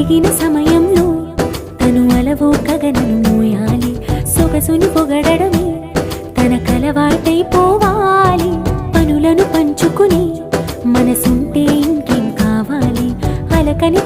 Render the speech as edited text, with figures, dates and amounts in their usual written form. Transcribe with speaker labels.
Speaker 1: అడిగిన సమయంలో తను అలవో గగనను మోయాలి. సొగసుని పొగడమే తన కలవాటైపోవాలి. పనులను పంచుకుని మనసుంటే ఇంకేం కావాలి. అలకని